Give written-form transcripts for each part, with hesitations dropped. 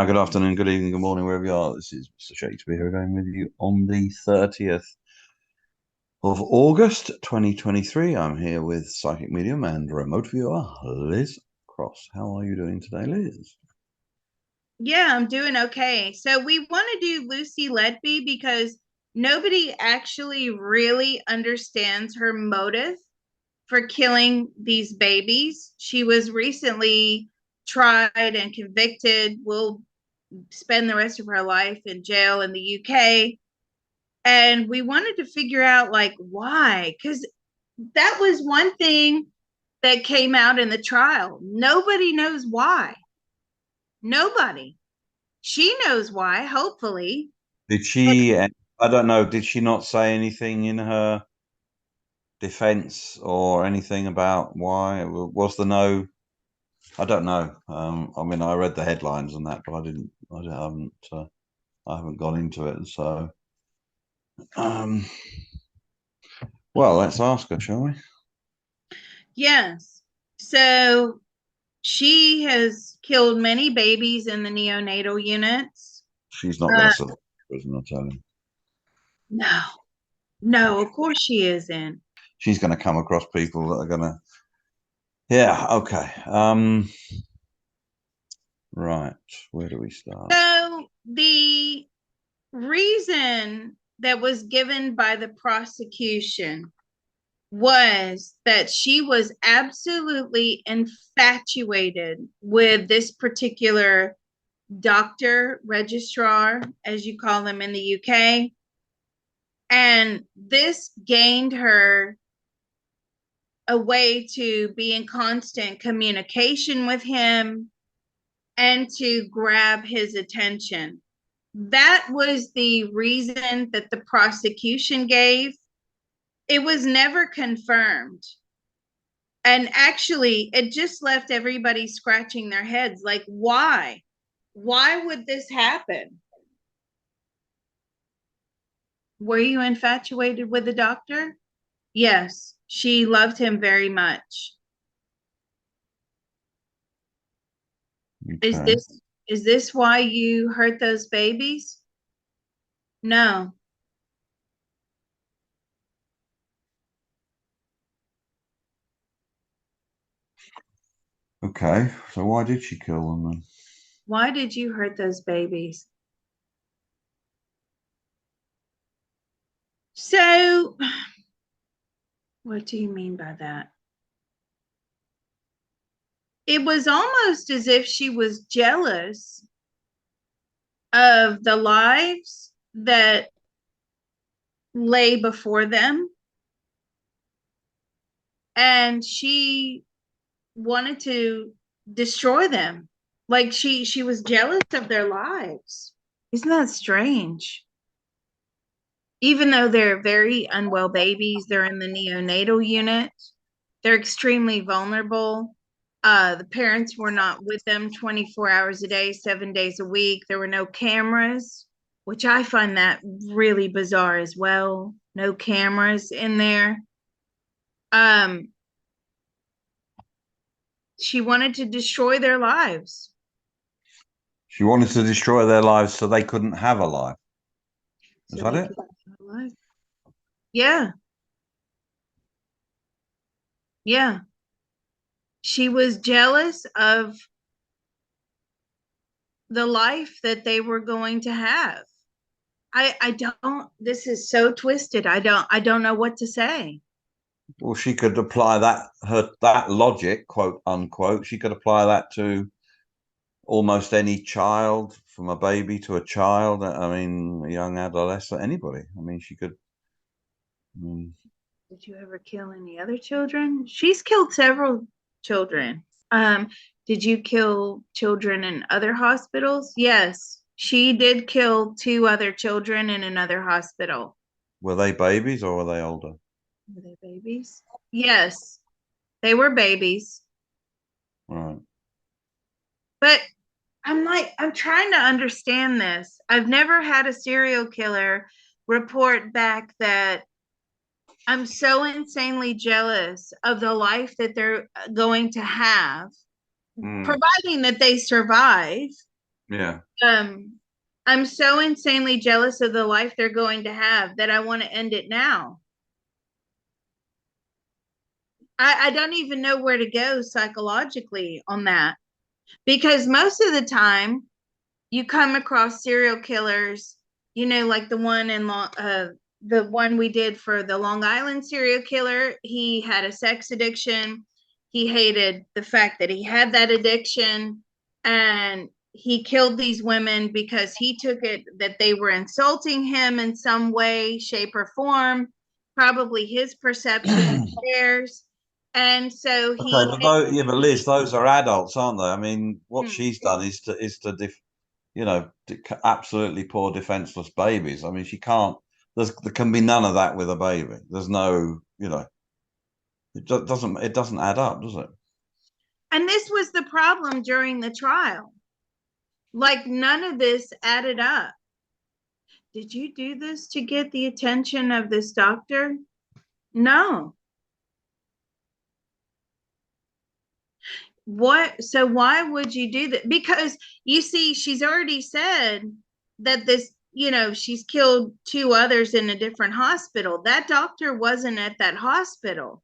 Good afternoon, good evening, good morning, wherever you are. This is Mr. Shakespeare here again with you on the 30th of August 2023. I'm here with psychic medium and remote viewer Liz Cross. How are you doing today, Liz? Yeah, I'm doing okay. So we want to do Lucy Letby because nobody actually really understands her motive for killing these babies. She was recently tried and convicted, will spend the rest of her life in jail in the UK. And we wanted to figure out like why, because that was one thing that came out in the trial. Nobody knows why. Nobody. She knows why, hopefully. Did she, I don't know, did she not say anything in her defense or anything about why? Was there no, I don't know. I mean, I read the headlines and that, but I haven't gone into it. So, um, well, let's ask her, shall we? Yes. So she has killed many babies in the neonatal units. She's not going Uh, to survive, isn't I tell him? no, no, of course she isn't. She's going to come across people that are going to, yeah, okay. Right, where do we start? So the reason that was given by the prosecution was that she was absolutely infatuated with this particular doctor, registrar, as you call them in the UK. And this gained her a way to be in constant communication with him and to grab his attention. That was the reason that the prosecution gave. It was never confirmed. And actually, it just left everybody scratching their heads like, why? Why would this happen? Were you infatuated with the doctor? Yes, she loved him very much. Is Okay, this why you hurt those babies? No. okay. So why did she kill them then? Why did you hurt those babies? So, what do you mean by that? It was almost as if she was jealous of the lives that lay before them, and she wanted to destroy them. Like she was jealous of their lives. Isn't that strange? Even though they're very unwell babies, they're in the neonatal unit, they're extremely vulnerable. The parents were not with them 24 hours a day, 7 days a week. There were no cameras, which I find that really bizarre as well. No cameras in there. Um, she wanted to destroy their lives. She wanted to destroy their lives so they couldn't have a life. Is So that they it? could have a life. Yeah, yeah. She was jealous of the life that they were going to have. I don't, this is so twisted. I don't know what to say. Well, she could apply that logic, quote unquote. She could apply that to almost any child, from a baby to a child. I mean, a young adolescent, anybody. I mean, she could. I mean, Did you ever kill any other children? She's killed several children. Um, did you kill children in other hospitals? Yes, she did kill two other children in another hospital. were they babies or were they older? Were they babies? Yes, they were babies. Right. But I'm trying to understand this. I've never had a serial killer report back that I'm so insanely jealous of the life that they're going to have, Mm, providing that they survive. yeah. Um, I'm so insanely jealous of the life they're going to have that I want to end it now. I don't even know where to go psychologically on that because most of the time you come across serial killers, like the one we did for the Long Island serial killer. He had a sex addiction. He hated the fact that he had that addiction, and he killed these women because he took it that they were insulting him in some way, shape, or form, probably his perception of theirs. And so Okay, he but those, yeah, but Liz, those are adults, aren't they? I mean, what hmm, she's done is to absolutely poor defenseless babies. I mean, she can't. There can be none of that with a baby. There's no, it doesn't add up, does it? and this was the problem during the trial. Like none of this added up. Did you do this to get the attention of this doctor? No. What? So why would you do that? Because you see, she's already said that she's killed two others in a different hospital. That doctor wasn't at that hospital.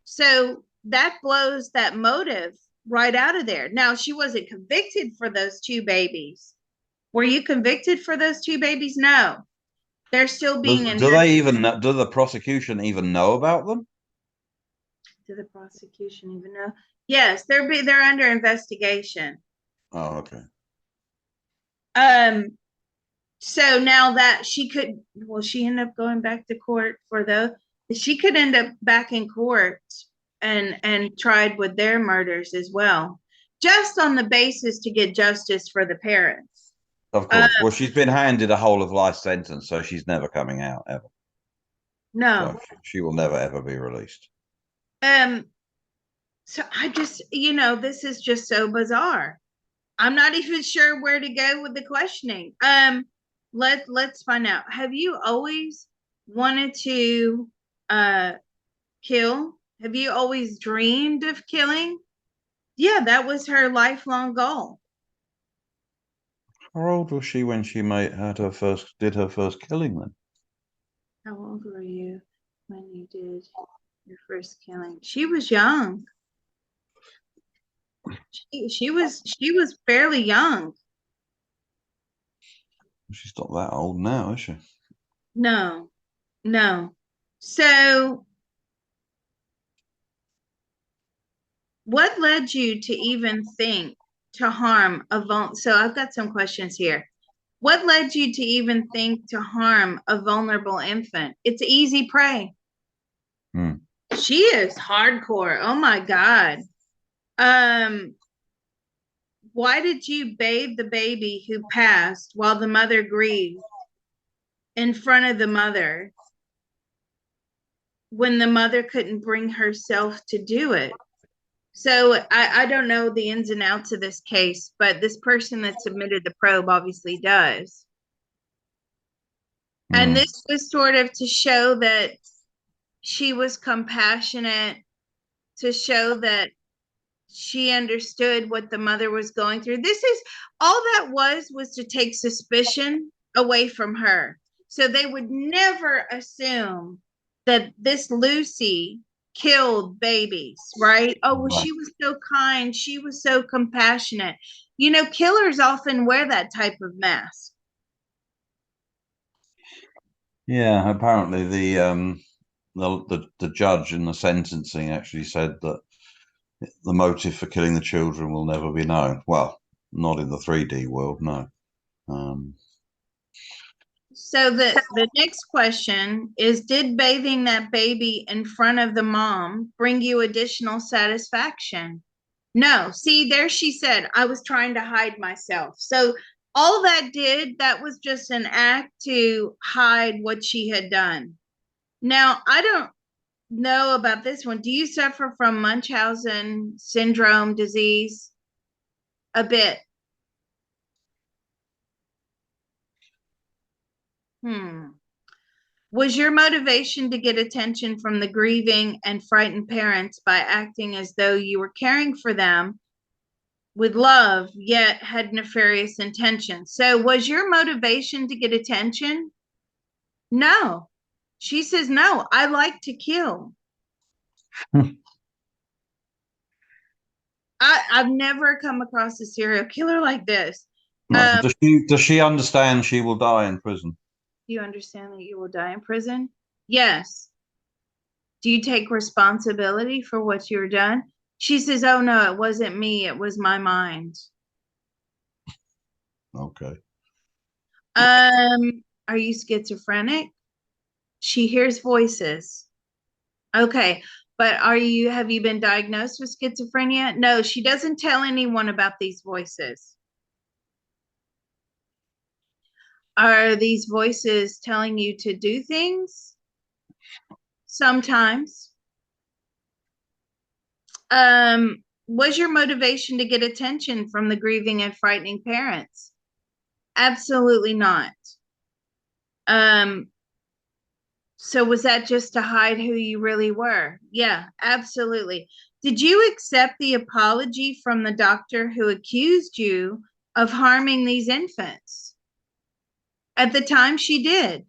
So that blows that motive right out of there. Now, she wasn't convicted for those two babies. Were you convicted for those two babies? No. They're still being Do they investigated. even do the prosecution even know about them? Do the prosecution even know? Yes, they're under investigation. Oh, okay. Um, so now that she ended up going back to court for she could end up back in court and tried with their murders as well, just on the basis to get justice for the parents. Of Uh, course. Well, she's been handed a whole of life sentence, so she's never coming out ever. no. So she will never ever be released. Um, so I just, this is just so bizarre. I'm not even sure where to go with the questioning. Let's find out. Have you always wanted to uh kill? Have you always dreamed of killing? Yeah, that was her lifelong goal. How old was she when she did her first killing then? How old were you when you did your first killing? She was young. She was fairly young. She's not that old now, is she? No, no. So what led you to even think to harm so I've got some questions here. What led you to even think to harm a vulnerable infant? It's easy prey. Hmm. She is hardcore. Oh my God. Um, why did you bathe the baby who passed while the mother grieved in front of the mother when the mother couldn't bring herself to do it? So I don't know the ins and outs of this case, but this person that submitted the probe obviously does. And Hmm. this was sort of to show that she was compassionate, to show that she understood what the mother was going through. This is all that was to take suspicion away from her. So they would never assume that this Lucy killed babies, right? Oh, well, Right. she was so kind. She was so compassionate. Killers often wear that type of mask. Yeah, apparently the judge in the sentencing actually said that the motive for killing the children will never be known. Well, not in the 3D world, no. Um, So the next question is, did bathing that baby in front of the mom bring you additional satisfaction? No. See, there she said, I was trying to hide myself. So all that was just an act to hide what she had done. Now, I don't know about this one. Do you suffer from Munchausen syndrome disease? A bit. Was your motivation to get attention from the grieving and frightened parents by acting as though you were caring for them with love, yet had nefarious intentions? So, was your motivation to get attention? No. She says, no, I like to kill. I've never come across a serial killer like this. No. Does she understand she will die in prison? Do you understand that you will die in prison? Yes. Do you take responsibility for what you're done? She says, oh no, it wasn't me, it was my mind. Okay. Are you schizophrenic? She hears voices. Okay, but have you been diagnosed with schizophrenia? No, she doesn't tell anyone about these voices. Are these voices telling you to do things? Sometimes. Was your motivation to get attention from the grieving and frightening parents? Absolutely not. So was that just to hide who you really were? Yeah, absolutely. Did you accept the apology from the doctor who accused you of harming these infants? At the time she did.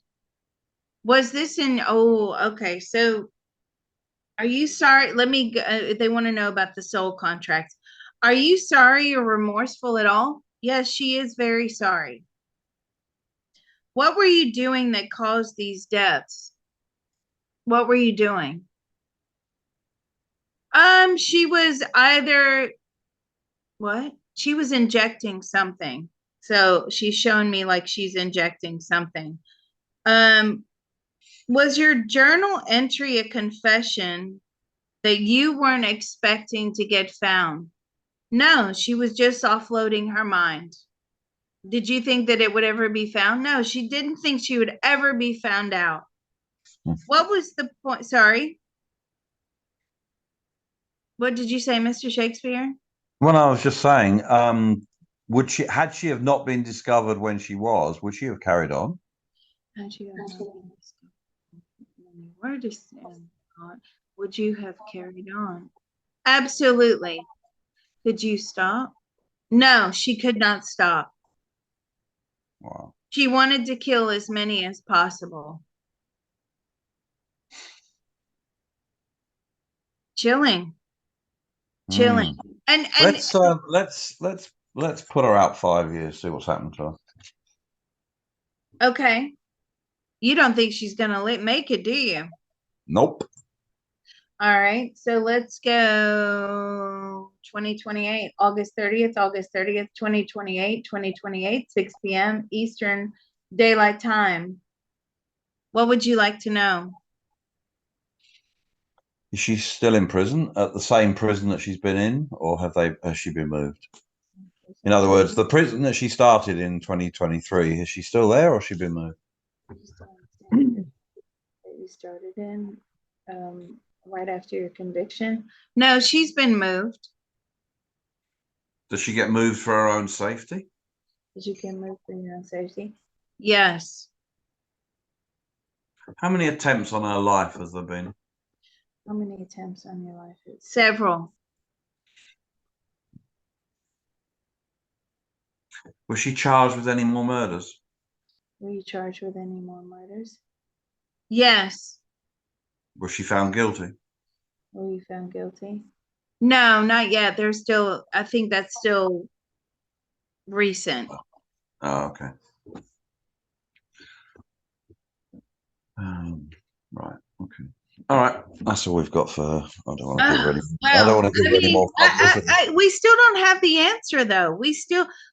Was this okay. So are you sorry? They want to know about the soul contracts. Are you sorry or remorseful at all? Yes, she is very sorry. What were you doing that caused these deaths? What were you doing? She was either what? She was injecting something. So she's showing me like she's injecting something. Was your journal entry a confession that you weren't expecting to get found? No, she was just offloading her mind. Did you think that it would ever be found? No, she didn't think she would ever be found out. What was the point? Sorry. What did you say, Mr. Shakespeare? Well, I was just saying, had she have not been discovered when she was, would she have carried on? Would you have carried on? Absolutely. Could you stop? No, she could not stop. Wow. She wanted to kill as many as possible. Chilling. And let's put her out 5 years, see what's happened to her. Okay. You don't think she's gonna make it, do you? Nope. All right. So let's go 2028, August 30th, 2028, 6 p.m. Eastern Daylight Time. What would you like to know? Is she still in prison, at the same prison that she's been in, or has she been moved? In other words, the prison that she started in 2023, is she still there, or has she been moved? You started in right after your conviction. No, she's been moved. Does she get moved for her own safety? Did you get moved for your own safety? Yes. How many attempts on her life has there been? How many attempts on your life? Several. Was she charged with any more murders? Were you charged with any more murders? Yes. Was she found guilty? Were you found guilty? No, not yet. I think that's still recent. Oh, okay. Right. Okay. All right. That's all we've got for her. I don't want to give her any. I don't want to give her any more publicity. We still don't have the answer, though.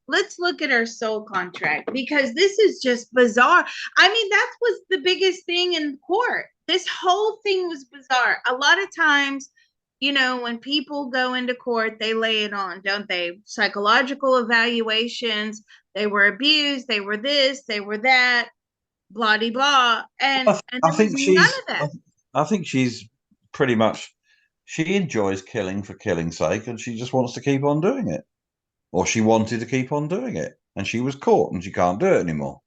Let's look at her soul contract, because this is just bizarre. I mean, that was the biggest thing in court. This whole thing was bizarre. A lot of times, when people go into court, they lay it on, don't they? Psychological evaluations. They were abused. They were this. They were that. Blah de blah. And there was none of that. I think she's pretty much. She enjoys killing for killing's sake, and she just wants to keep on doing it. or she wanted to keep on doing it, and she was caught, and she can't do it anymore.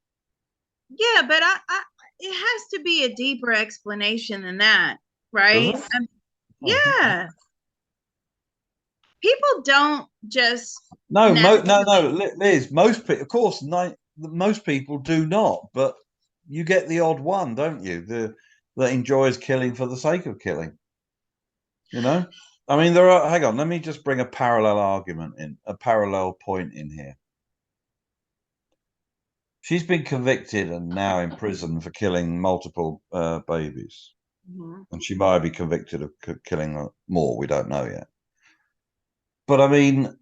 Yeah, but it has to be a deeper explanation than that, Does right? it? Oh, okay. Yeah. People don't just No, no, naturally. Liz. Most people, of course, most people do not. But you get the odd one, don't you? That enjoys killing for the sake of killing. You know, I mean, there are. Hang on, let me just bring a parallel argument in, a parallel point in here. She's been convicted and now in prison for killing multiple babies, Mhm. and she might be convicted of killing more. We don't know yet. But I mean,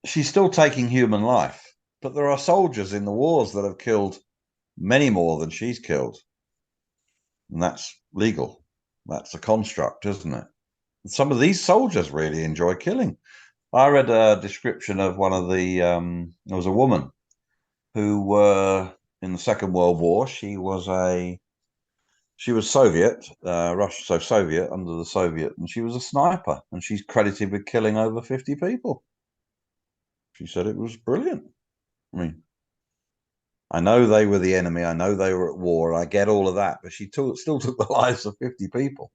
she's still taking human life. But there are soldiers in the wars that have killed many more than she's killed. And that's legal. That's a construct, isn't it? Some of these soldiers really enjoy killing. I read a description of one of there was a woman who in the Second World War. She was Soviet, Russia, so Soviet under the Soviet, and she was a sniper, and she's credited with killing over 50 people. She said it was brilliant. I mean, I know they were the enemy. I know they were at war. I get all of that, but still took the lives of 50 people.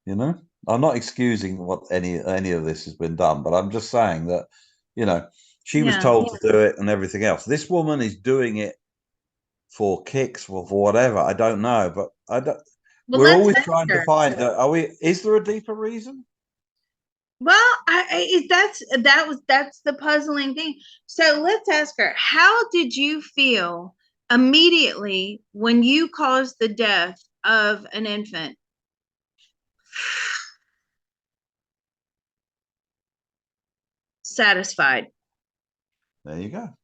You know, I'm not excusing what any of this has been done, but I'm just saying that, you know, she was Yeah. told to do it and everything else. This woman is doing it for kicks or for whatever. I don't know, but I don't. Well, We're let's always ask trying to her. find. Are we? Is there a deeper reason? Well, that's the puzzling thing. So let's ask her. How did you feel immediately when you caused the death of an infant? Satisfied. There you go.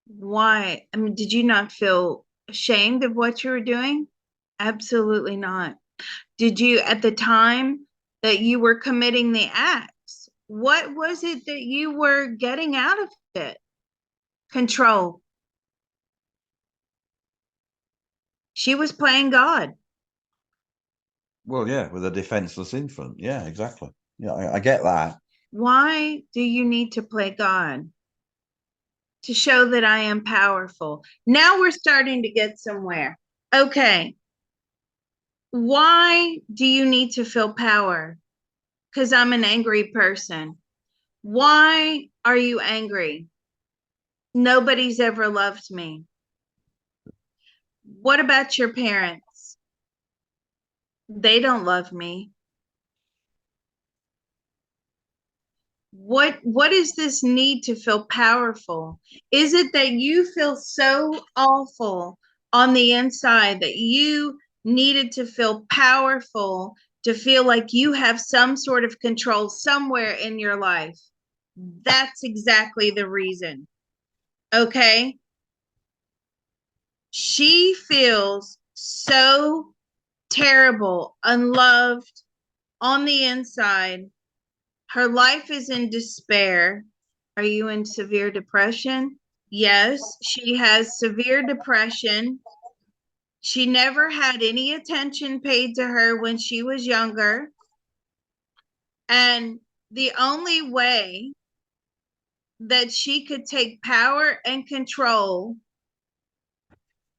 Why? I mean, did you not feel ashamed of what you were doing? Absolutely not. Did you, at the time that you were committing the acts, what was it that you were getting out of it? Control. She was playing God. Well, yeah, with a defenseless infant. Yeah, exactly. Yeah, I get that. Why do you need to play God? To show that I am powerful. Now we're starting to get somewhere. Okay. Why do you need to feel power? Because I'm an angry person. Why are you angry? Nobody's ever loved me. What about your parents? They don't love me. What is this need to feel powerful? Is it that you feel so awful on the inside that you needed to feel powerful to feel like you have some sort of control somewhere in your life? That's exactly the reason. Okay? She feels so terrible, unloved on the inside. Her life is in despair. Are you in severe depression? Yes, she has severe depression. She never had any attention paid to her when she was younger. And the only way that she could take power and control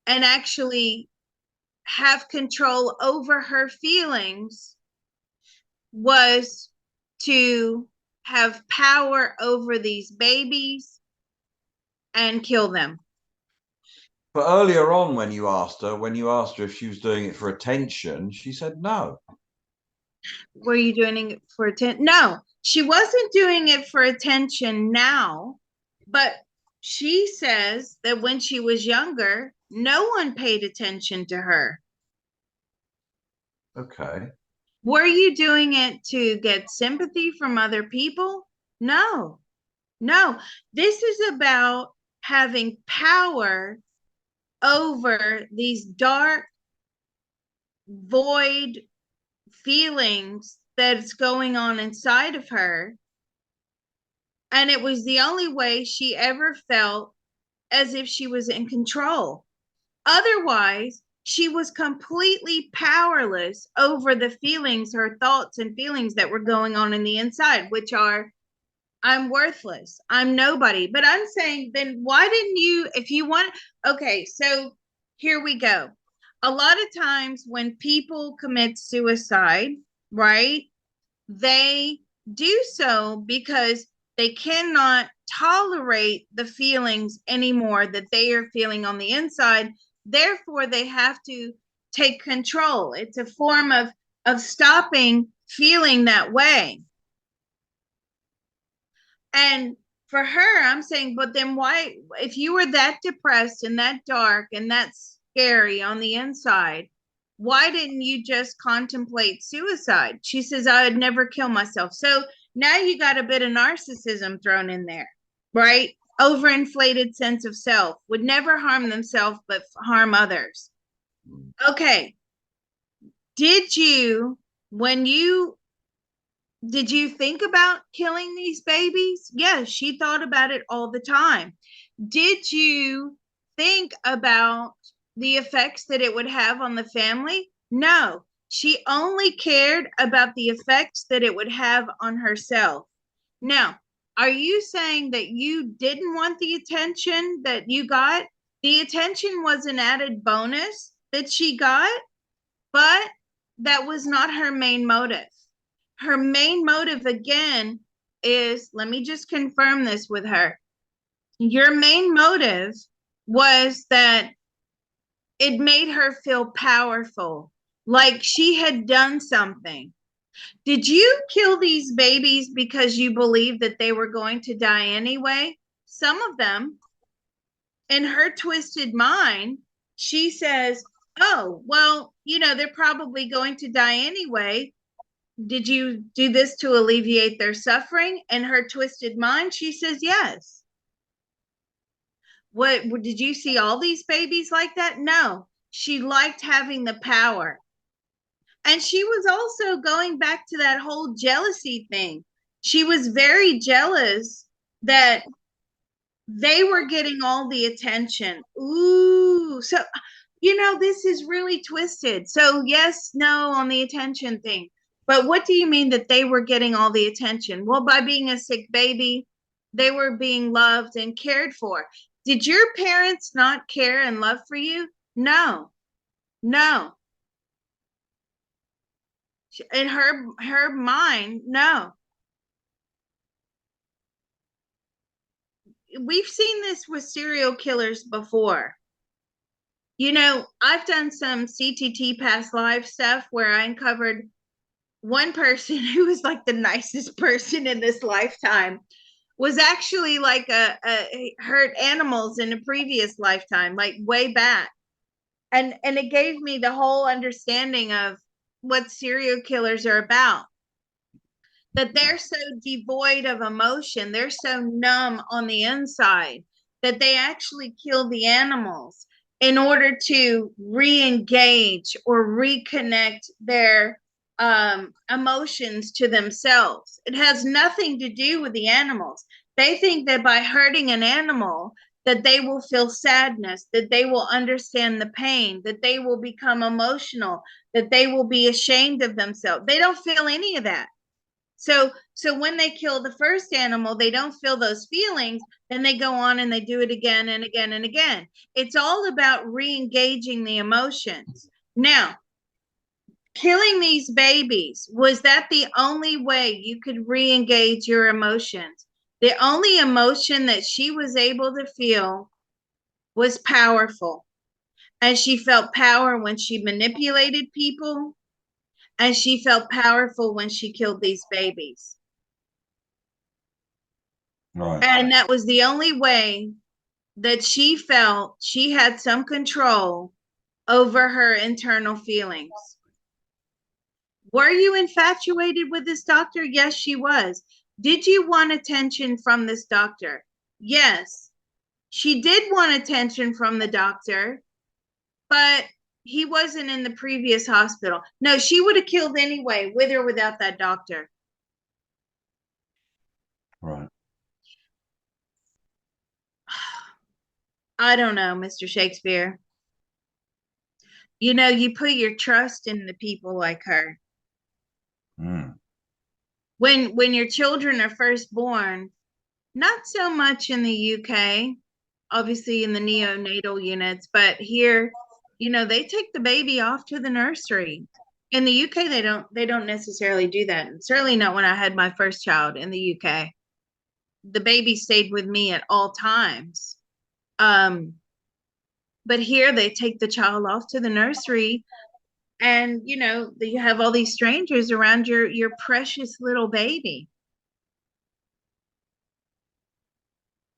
and actually have control over her feelings was to have power over these babies and kill them. But earlier on, when you asked her if she was doing it for attention, she said no. Were you doing it for attention? No, she wasn't doing it for attention now, but she says that when she was younger, no one paid attention to her. Okay. Were you doing it to get sympathy from other people? No, no. This is about having power over these dark, void feelings that's going on inside of her. And it was the only way she ever felt as if she was in control. Otherwise, She was completely powerless over the feelings, her thoughts and feelings that were going on in the inside, which are, I'm worthless, I'm nobody. But I'm saying, then why didn't you, if you want, okay, so here we go. A lot of times when people commit suicide, right, they do so because they cannot tolerate the feelings anymore that they are feeling on the inside. Therefore, they have to take control. It's a form of stopping feeling that way. And for her, I'm saying, but then why, if you were that depressed and that dark and that scary on the inside, why didn't you just contemplate suicide? She says, I would never kill myself. So now you got a bit of narcissism thrown in there, right? Overinflated sense of self, would never harm themselves, but harm others. Okay. Did you, when you did you think about killing these babies? Yes, she thought about it all the time. Did you think about the effects that it would have on the family? No, she only cared about the effects that it would have on herself. Now, are you saying that you didn't want the attention that you got? The attention was an added bonus that she got, but that was not her main motive. Her main motive, again, is, let me just confirm this with her. Your main motive was that it made her feel powerful, like she had done something. Did you kill these babies because you believed that they were going to die anyway? Some of them, in her twisted mind, she says, oh, well, they're probably going to die anyway. Did you do this to alleviate their suffering? In her twisted mind, she says yes. What did you see all these babies like that? No, she liked having the power. And she was also going back to that whole jealousy thing. She was very jealous that they were getting all the attention. Ooh, so this is really twisted. So yes, no on the attention thing. But what do you mean that they were getting all the attention? Well, by being a sick baby, they were being loved and cared for. Did your parents not care and love for you? No. No. In her mind, no. We've seen this with serial killers before. I've done some CTT past life stuff where I uncovered one person who was like the nicest person in this lifetime was actually like a hurt animals in a previous lifetime, like way back. And it gave me the whole understanding of what serial killers are about. That they're so devoid of emotion, they're so numb on the inside that they actually kill the animals in order to re-engage or reconnect their emotions to themselves. It has nothing to do with the animals. They think that by hurting an animal, that they will feel sadness, that they will understand the pain, that they will become emotional, that they will be ashamed of themselves. They don't feel any of that. So when they kill the first animal, they don't feel those feelings. Then they go on and they do it again and again and again. It's all about re-engaging the emotions. Now, killing these babies, was that the only way you could re-engage your emotions? The only emotion that she was able to feel was powerful. And she felt power when she manipulated people. And she felt powerful when she killed these babies. Right. And that was the only way that she felt she had some control over her internal feelings. Were you infatuated with this doctor? Yes, she was. Did you want attention from this doctor? Yes, she did want attention from the doctor, but he wasn't in the previous hospital. No, she would have killed anyway, with or without that doctor. Right. I don't know, Mr. Shakespeare. You put your trust in the people like her. Mm. When your children are first born, not so much in the UK, obviously in the neonatal units, but here, they take the baby off to the nursery. In the UK, they don't necessarily do that. And certainly not when I had my first child in the UK. The baby stayed with me at all times. But here they take the child off to the nursery, and you have all these strangers around your precious little baby.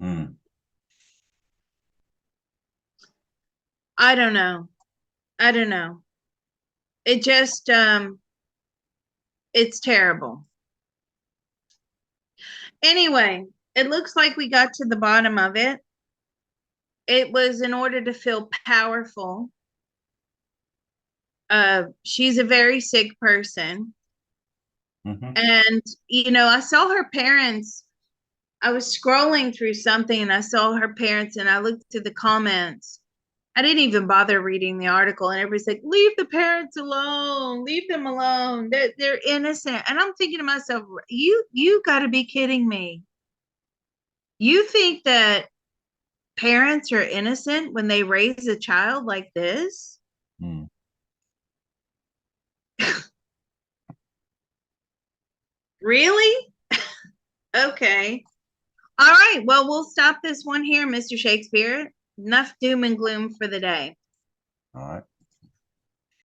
Mm. I don't know. I don't know. It just it's terrible. Anyway, it looks like we got to the bottom of it. It was in order to feel powerful. She's a very sick person. Mm-hmm. And I saw her parents. I was scrolling through something and I saw her parents, and I looked through the comments. I didn't even bother reading the article, and everybody's like, leave the parents alone, leave them alone. They're innocent. And I'm thinking to myself, you got to be kidding me. You think that parents are innocent when they raise a child like this? Mm. Really? Okay. All right. Well, we'll stop this one here, Mr. Shakespeare. Enough doom and gloom for the day. All right.